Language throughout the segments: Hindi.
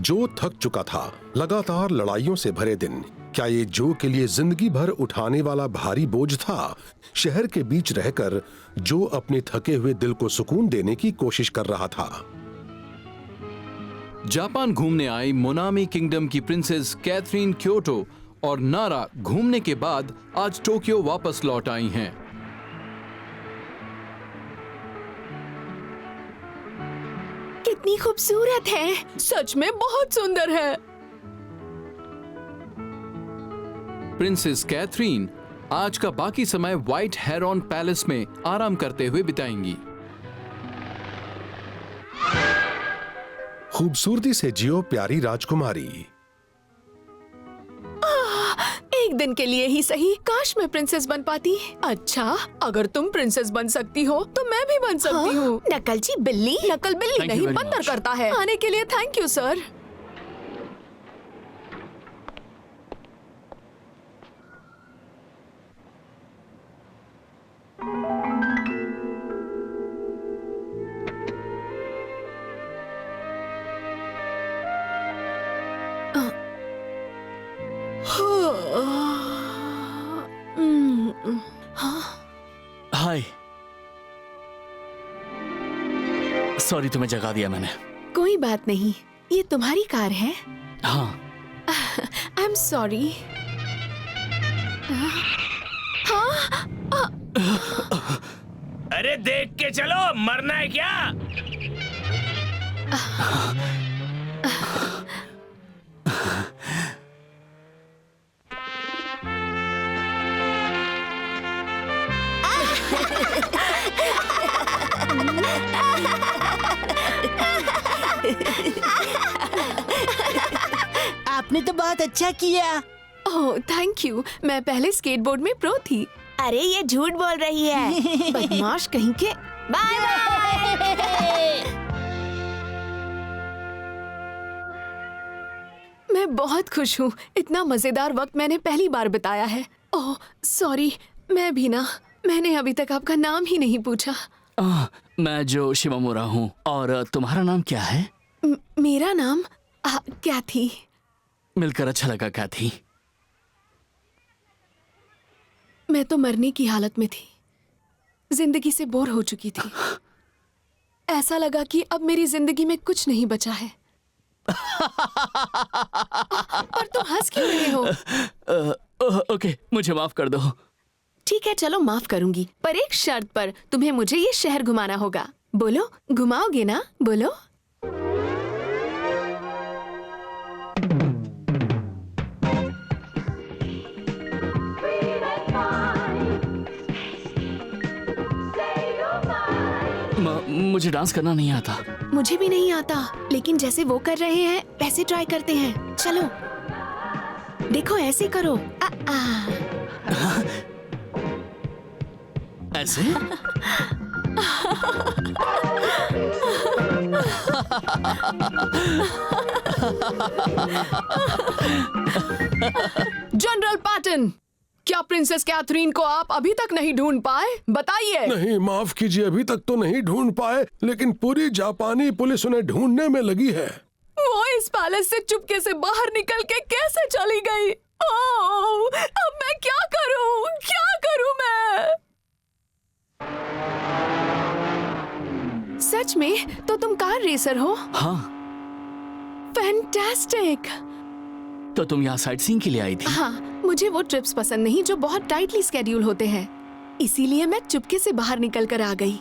जो थक चुका था। लगातार लड़ाइयों से भरे दिन। क्या ये जो के लिए जिंदगी भर उठाने वाला भारी बोझ था? शहर के बीच रहकर जो अपने थके हुए दिल को सुकून देने की कोशिश कर रहा था। जापान घूमने आई मोनामी किंगडम की प्रिंसेस कैथरीन क्योटो और नारा घूमने के बाद आज टोक्यो वापस लौट आई हैं। कितनी खूबसूरत है, सच में बहुत सुंदर है। प्रिंसेस कैथरीन आज का बाकी समय व्हाइट हेरॉन पैलेस में आराम करते हुए बिताएंगी। खूबसूरती से जियो प्यारी राजकुमारी। एक दिन के लिए ही सही, काश मैं प्रिंसेस बन पाती। अच्छा, अगर तुम प्रिंसेस बन सकती हो तो मैं भी बन सकती हूँ। नकलची बिल्ली। नकल बिल्ली नहीं, बंदर करता है। आने के लिए thank you sir. Hi, sorry तुम्हें जगा दिया मैंने। कोई बात नहीं, ये तुम्हारी कार है। हाँ। I am sorry. अरे देख के चलो, मरना है क्या? आपने तो बहुत अच्छा किया। ओह थैंक यू, मैं पहले स्केटबोर्ड में प्रो थी। अरे ये झूठ बोल रही है। बदमाश कहीं के। Bye bye. मैं बहुत खुश हूँ, इतना मजेदार वक्त मैंने पहली बार बिताया है। ओह सॉरी, मैं भी ना, मैंने अभी तक आपका नाम ही नहीं पूछा। मैं जो शिवमुरा हूँ, और तुम्हारा नाम क्या है? मेरा नाम कैथी। मिलकर अच्छा लगा कैथी। मैं तो मरने की हालत में थी, जिंदगी से बोर हो चुकी थी। ऐसा लगा कि अब मेरी जिंदगी में कुछ नहीं बचा है। और तुम हंस क्यों रहे हो? ओके, मुझे माफ कर दो। ठीक है चलो माफ करूंगी, पर एक शर्त पर। तुम्हें मुझे ये शहर घुमाना होगा। बोलो, घुमाओगे ना? बोलो। मुझे डांस करना नहीं आता। मुझे भी नहीं आता, लेकिन जैसे वो कर रहे हैं वैसे ट्राई करते हैं। चलो देखो, ऐसे करो। ऐसे? जनरल पैटर्न, क्या प्रिंसेस कैथरीन को आप अभी तक नहीं ढूंढ पाए? बताइए। नहीं, माफ कीजिए, अभी तक तो नहीं ढूंढ पाए, लेकिन पूरी जापानी पुलिस उन्हें ढूंढने में लगी है। वो इस पैलेस से चुपके से बाहर निकल के कैसे चली गई? ओह, अब मैं क्या करूं? क्या करूं मैं? सच में? तो तुम कार रेसर हो? हाँ। फैंटास्टिक। तो तुम यहाँ साइट सीइंग के लिए आई थी? हाँ, मुझे वो ट्रिप्स पसंद नहीं जो बहुत टाइटली स्केड्यूल होते हैं, इसीलिए मैं चुपके से बाहर निकल कर आ गई।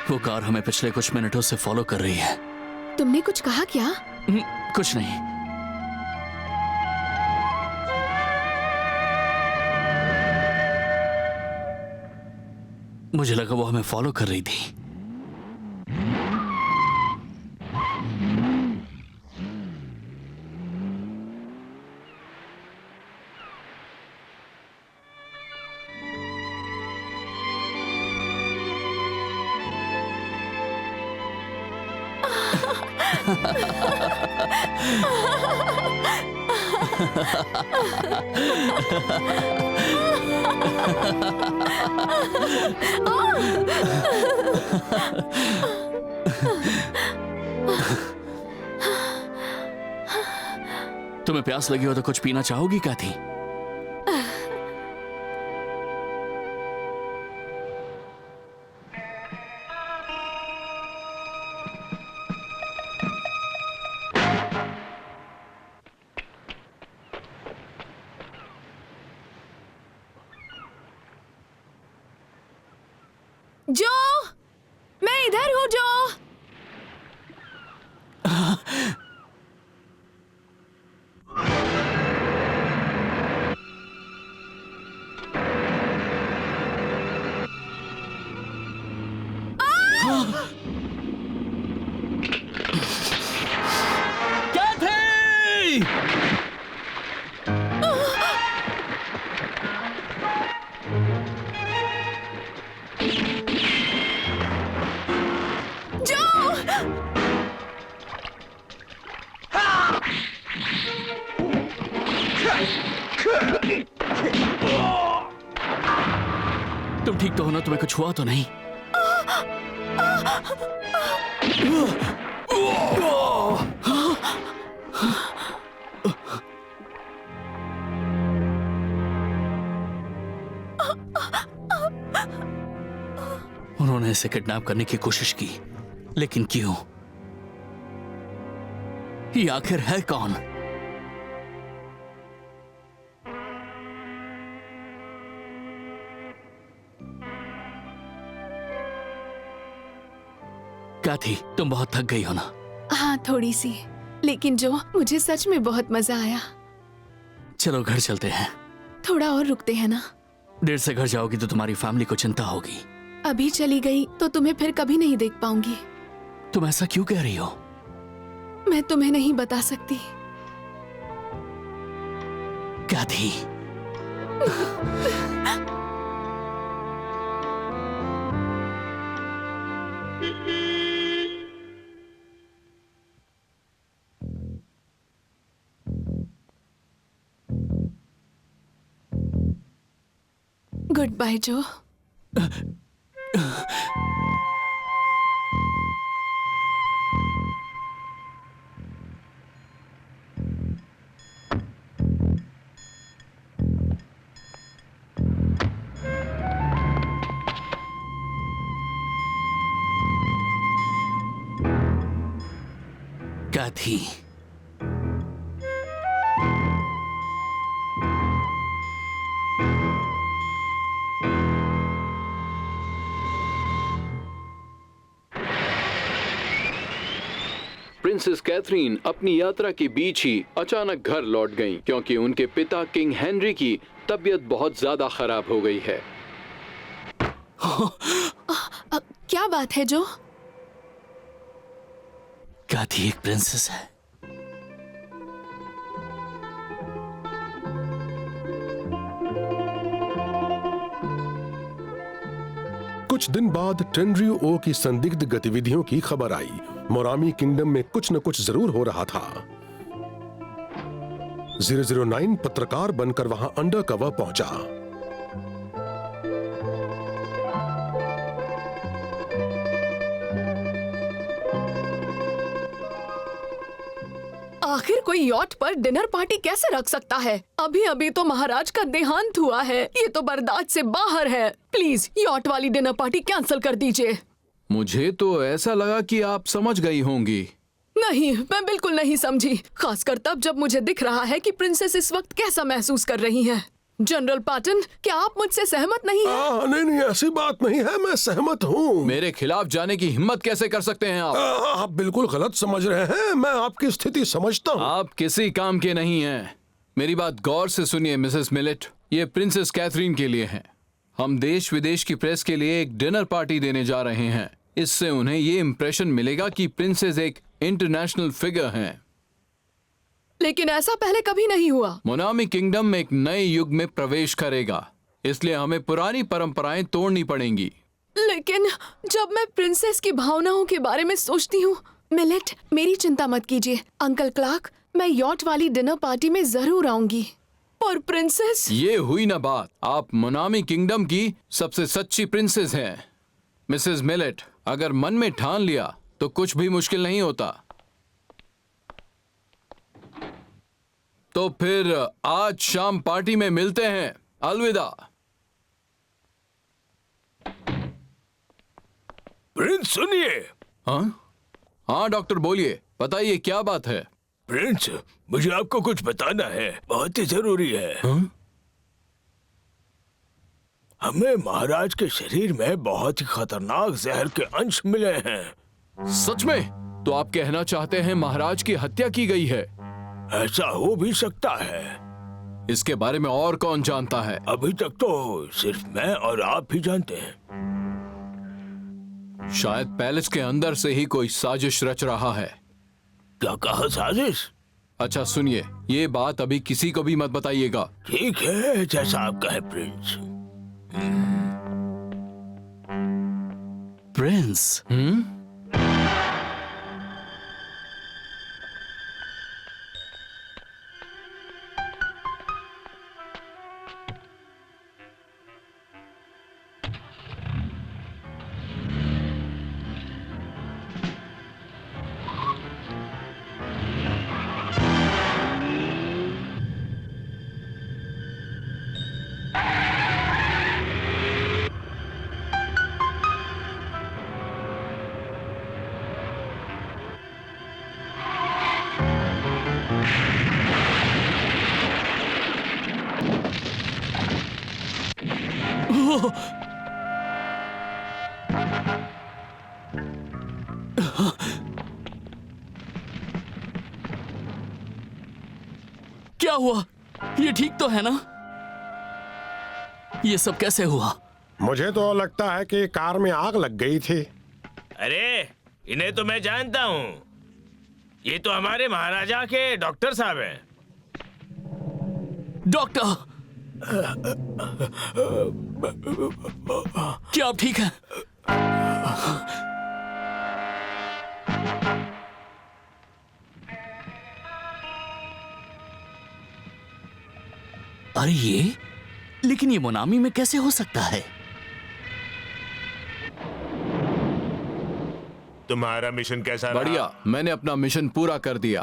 वो कार हमें पिछले कुछ मिनटों से फॉलो कर रही है। तुमने कुछ कहा क्या? कुछ नहीं। मुझे लगा वो हमें फॉलो कर रही थी। तुम्हें प्यास लगी हो तो कुछ पीना चाहोगी कैथी? जो, मैं इधर हूँ जो। कैथी! जो, तुम ठीक तो हो ना? तुम्हें कुछ हुआ तो नहीं? उन्होंने इसे किडनैप करने की कोशिश की, लेकिन क्यों? ये आखिर है कौन? कैथी, तुम बहुत थक गई हो ना? हाँ थोड़ी सी, लेकिन जो मुझे सच में बहुत मजा आया। चलो घर चलते हैं। थोड़ा और रुकते हैं ना? देर से घर जाओगी तो तुम्हारी फैमिली को चिंता होगी। अभी चली गई तो तुम्हें फिर कभी नहीं देख पाऊंगी। तुम ऐसा क्यों कह रही हो? मैं तुम्हें नहीं बता सकती। कैथी, गुड बाय जो। कैथी, प्रिंसेस कैथरीन अपनी यात्रा के बीच ही अचानक घर लौट गईं क्योंकि उनके पिता किंग हेनरी की तबीयत बहुत ज्यादा खराब हो गई है। क्या बात है जो? कैथी एक प्रिंसेस है। कुछ दिन बाद टेनरियो ओ की संदिग्ध गतिविधियों की खबर आई। मोरामी किंगडम में कुछ न कुछ जरूर हो रहा था। 009 पत्रकार बनकर वहां अंडर कवर पहुंचा। आखिर कोई यॉट पर डिनर पार्टी कैसे रख सकता है? अभी अभी तो महाराज का देहांत हुआ है। ये तो बर्दाश्त से बाहर है। प्लीज यॉट वाली डिनर पार्टी कैंसिल कर दीजिए। मुझे तो ऐसा लगा कि आप समझ गई होंगी। नहीं, मैं बिल्कुल नहीं समझी, खासकर तब जब मुझे दिख रहा है कि प्रिंसेस इस वक्त कैसा महसूस कर रही हैं। जनरल पाटन, क्या आप मुझसे सहमत नहीं हैं? नहीं नहीं, ऐसी बात नहीं है, मैं सहमत हूँ। मेरे खिलाफ जाने की हिम्मत कैसे कर सकते हैं आप? आप बिल्कुल गलत समझ रहे हैं। मैं आपकी स्थिति समझता हूँ। आप किसी काम के नहीं हैं। मेरी बात गौर से सुनिए मिसेस मिलेट, ये प्रिंसेस कैथरीन के लिए है। हम देश विदेश की प्रेस के लिए एक डिनर पार्टी देने जा रहे हैं। इससे उन्हें ये इम्प्रेशन मिलेगा कि प्रिंसेस एक इंटरनेशनल फिगर हैं। लेकिन ऐसा पहले कभी नहीं हुआ। मोनामी किंगडम एक नए युग में प्रवेश करेगा, इसलिए हमें पुरानी परंपराएं तोड़नी पड़ेंगी। लेकिन जब मैं प्रिंसेस की भावनाओं के बारे में सोचती हूँ। मिलेट, मेरी चिंता मत कीजिए। अंकल क्लार्क, मैं यॉट वाली डिनर पार्टी में जरूर आऊंगी। और प्रिंसेस? ये हुई ना बात। आप मोनामी किंगडम की सबसे सच्ची प्रिंसेस हैं। मिसेस मिलेट, अगर मन में ठान लिया तो कुछ भी मुश्किल नहीं होता। तो फिर आज शाम पार्टी में मिलते हैं। अलविदा। प्रिंस सुनिए। हाँ हाँ डॉक्टर बोलिए, बताइए क्या बात है। प्रिंस, मुझे आपको कुछ बताना है, बहुत ही जरूरी है। हाँ? हमें महाराज के शरीर में बहुत ही खतरनाक जहर के अंश मिले हैं। सच में? तो आप कहना चाहते हैं महाराज की हत्या की गई है? ऐसा हो भी सकता है। इसके बारे में और कौन जानता है? अभी तक तो सिर्फ मैं और आप ही जानते हैं। शायद पैलेस के अंदर से ही कोई साजिश रच रहा है। क्या कहा, साजिश? अच्छा सुनिए, ये बात अभी किसी को भी मत बताइएगा। ठीक है, जैसा आप कहें प्रिंस। प्रिंस, क्या हुआ? ये ठीक तो है ना? ये सब कैसे हुआ? मुझे तो लगता है कि कार में आग लग गई थी। अरे, इन्हें तो मैं जानता हूँ। ये तो हमारे महाराजा के डॉक्टर साहब हैं। डॉक्टर, क्या आप ठीक हैं? अरे ये, लेकिन ये मोनामी में कैसे हो सकता है? तुम्हारा मिशन कैसा रहा? बढ़िया, मैंने अपना मिशन पूरा कर दिया।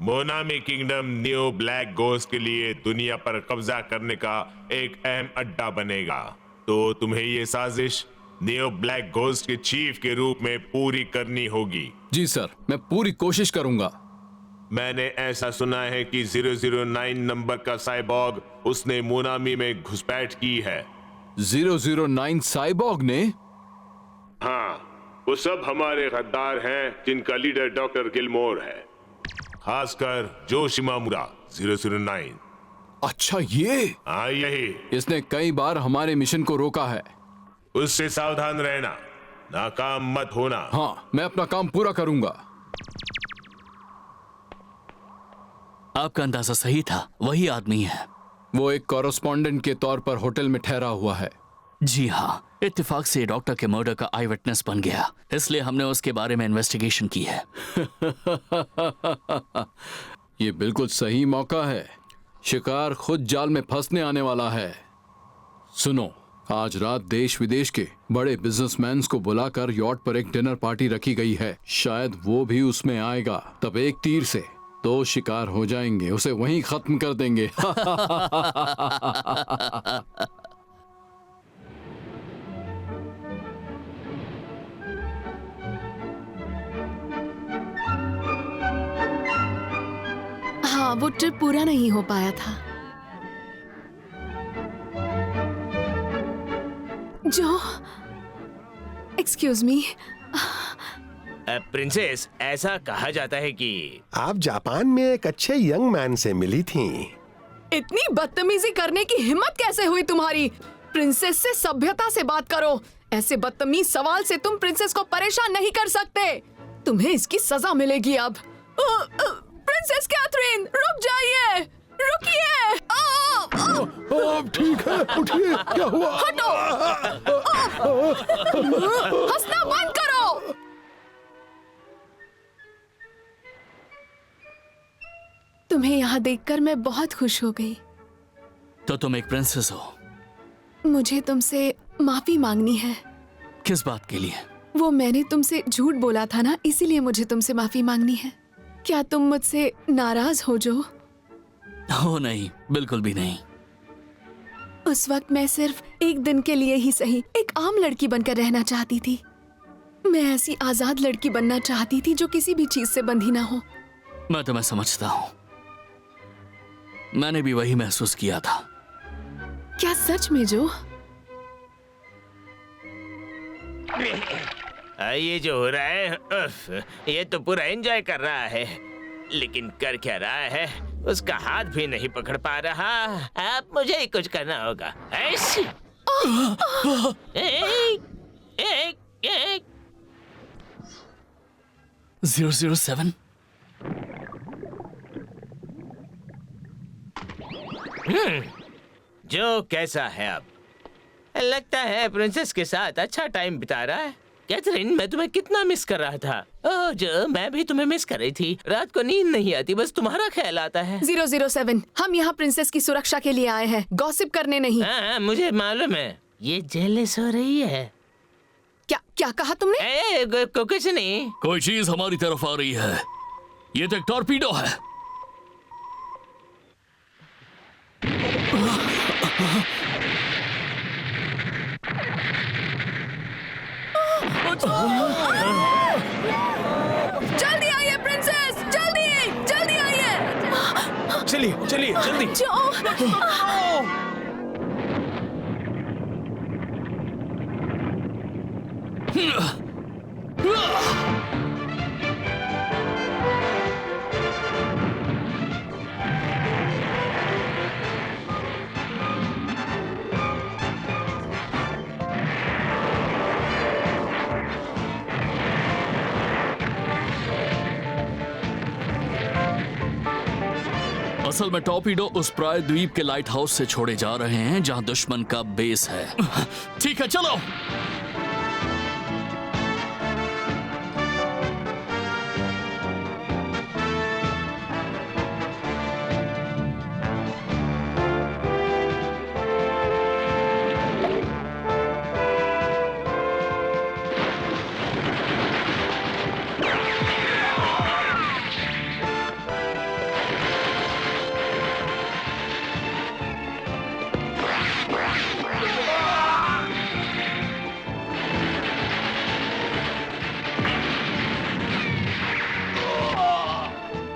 Monami kingdom new black ghost के लिए दुनिया पर कब्जा करने का एक अहम अड्डा बनेगा। तो तुम्हें ये साजिश न्यू ब्लैक गोस्ट के चीफ के रूप में पूरी करनी होगी। जी सर, मैं पूरी कोशिश करूंगा। मैंने ऐसा सुना है कि 009 नंबर का साइबॉग उसने मोनामी में घुसपैठ की है। 009 साइबॉग ने? हाँ, वो सब हमारे गद्दार हैं जिनका लीडर डॉक्टर गिलमोर है, खासकर जो शिमामुरा 009। अच्छा ये? हाँ यही। इसने कई बार हमारे मिशन को रोका है। उससे सावधान रहना, नाकाम मत होना। हाँ, मैं अपना काम पूरा करूंगा। आपका अंदाजा सही था, वही आदमी है। वो एक कॉरेस्पॉन्डेंट के तौर पर होटल में ठहरा हुआ है। जी हाँ, इत्तेफाक से डॉक्टर के मर्डर का आई विटनेस बन गया, इसलिए हमने उसके बारे में इन्वेस्टिगेशन की है। ये बिल्कुल सही मौका है। शिकार खुद जाल में फंसने आने वाला है। सुनो, आज रात देश विदेश के बड़े बिजनेसमैन को बुलाकर यॉट पर एक डिनर पार्टी रखी गई है। शायद वो भी उसमें आएगा। तब एक तीर से दो शिकार हो जाएंगे, उसे वहीं खत्म कर देंगे। हाँ, वो ट्रिप पूरा नहीं हो पाया था। जो, एक्सक्यूज मी। प्रिंसेस, ऐसा कहा जाता है कि आप जापान में एक अच्छे यंग मैन से मिली थी। इतनी बदतमीजी करने की हिम्मत कैसे हुई तुम्हारी? प्रिंसेस से सभ्यता से बात करो। ऐसे बदतमीज सवाल से तुम प्रिंसेस को परेशान नहीं कर सकते। तुम्हें इसकी सजा मिलेगी अब। प्रिंसेस कैथरीन, रुक जाइए, रुकिए। आप ठीक है? उठिए, क्या हुआ? हटो। हंसना बंद करो। तुम्हें यहाँ देखकर मैं बहुत खुश हो गई। तो तुम एक प्रिंसेस हो? मुझे तुमसे माफी मांगनी है। किस बात के लिए? वो मैंने तुमसे झूठ बोला था ना, इसीलिए मुझे तुमसे माफी मांगनी है। क्या तुम मुझसे नाराज हो जो? हो नहीं, बिल्कुल भी नहीं। उस वक्त मैं सिर्फ एक दिन के लिए ही सही एक आम लड़की बनकर रहना चाहती थी। मैं ऐसी आजाद लड़की बनना चाहती थी जो किसी भी चीज से बंधी ना हो। मैं तुम्हें समझता हूँ, मैंने भी वही महसूस किया था। क्या सच में जो? ये जो हो रहा है, उफ, ये तो पूरा एंजॉय कर रहा है, लेकिन कर क्या रहा है? उसका हाथ भी नहीं पकड़ पा रहा। अब मुझे ही कुछ करना होगा। ऐश! एक, एक, एक। 007? जो कैसा है अब? लगता है प्रिंसेस के साथ अच्छा टाइम बिता रहा है। कैथरीन, मैं तुम्हें कितना मिस कर रहा था। ओह जो, मैं भी तुम्हें मिस कर रही थी। रात को नींद नहीं आती, बस तुम्हारा ख्याल आता है। 007, हम यहाँ प्रिंसेस की सुरक्षा के लिए आए हैं, गॉसिप करने नहीं। हाँ, मुझे मालूम है। ये जेलस हो रही है। क्या क्या कहा तुमने? कुछ नहीं। कोई चीज हमारी तरफ आ रही है। ये तो एक टॉर्पीडो है। जल्दी आइए प्रिंसेस, जल्दी जल्दी आइए। चलिए चलिए जल्दी। जो असल में टॉर्पीडो उस प्राय द्वीप के लाइट हाउस से छोड़े जा रहे हैं जहां दुश्मन का बेस है। ठीक है, चलो।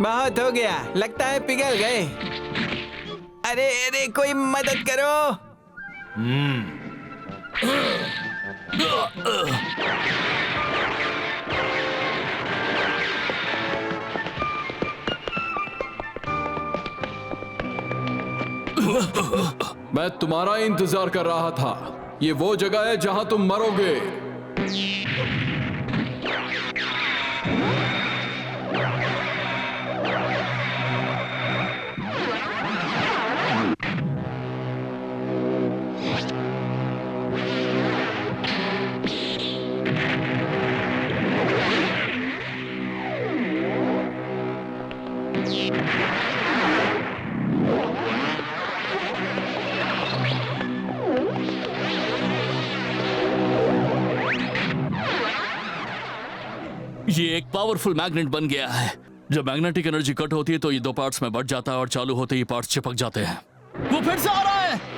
बहुत हो गया, लगता है पिघल गए। अरे अरे कोई मदद करो। मैं तुम्हारा इंतजार कर रहा था। ये वो जगह है जहां तुम मरोगे। ये एक पावरफुल मैग्नेट बन गया है। जब मैग्नेटिक एनर्जी कट होती है तो ये दो पार्ट्स में बढ़ जाता है और चालू होते ही पार्ट्स चिपक जाते हैं। वो फिर से आ रहा है।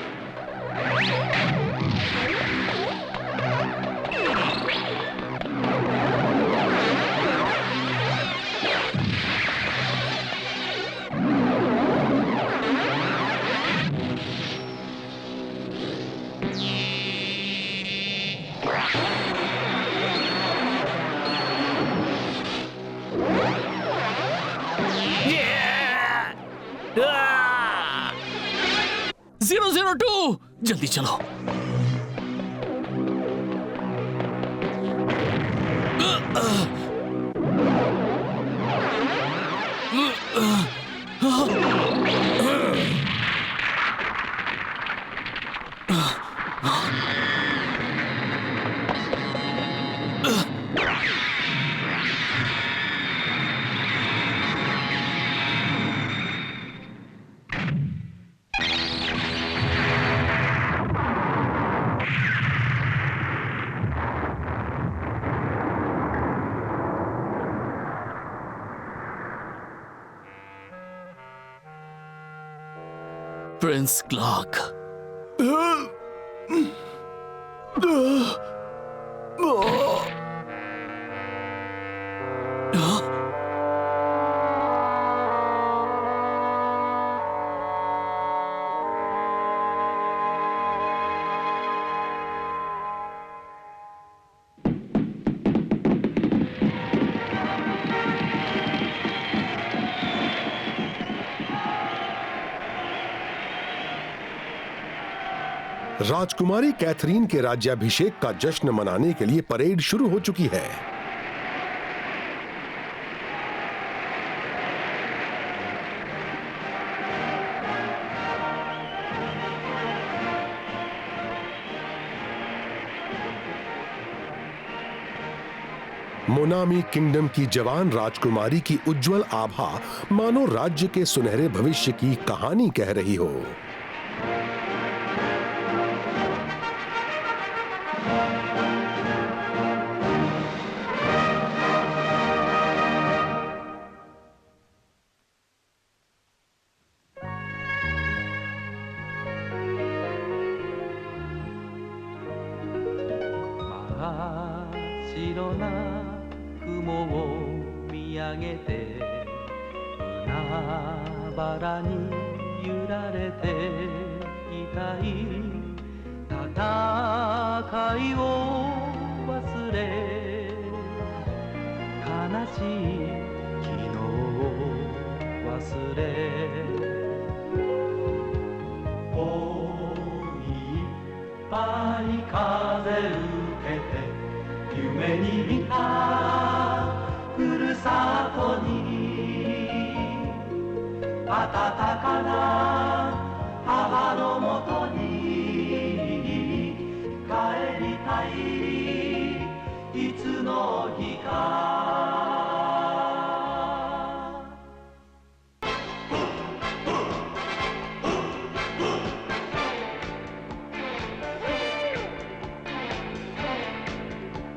आ! 002, जल्दी चलो। Prince Clark. राजकुमारी कैथरीन के राज्याभिषेक का जश्न मनाने के लिए परेड शुरू हो चुकी है। मोनामी किंगडम की जवान राजकुमारी की उज्जवल आभा मानो राज्य के सुनहरे भविष्य की कहानी कह रही हो। Ta ta ta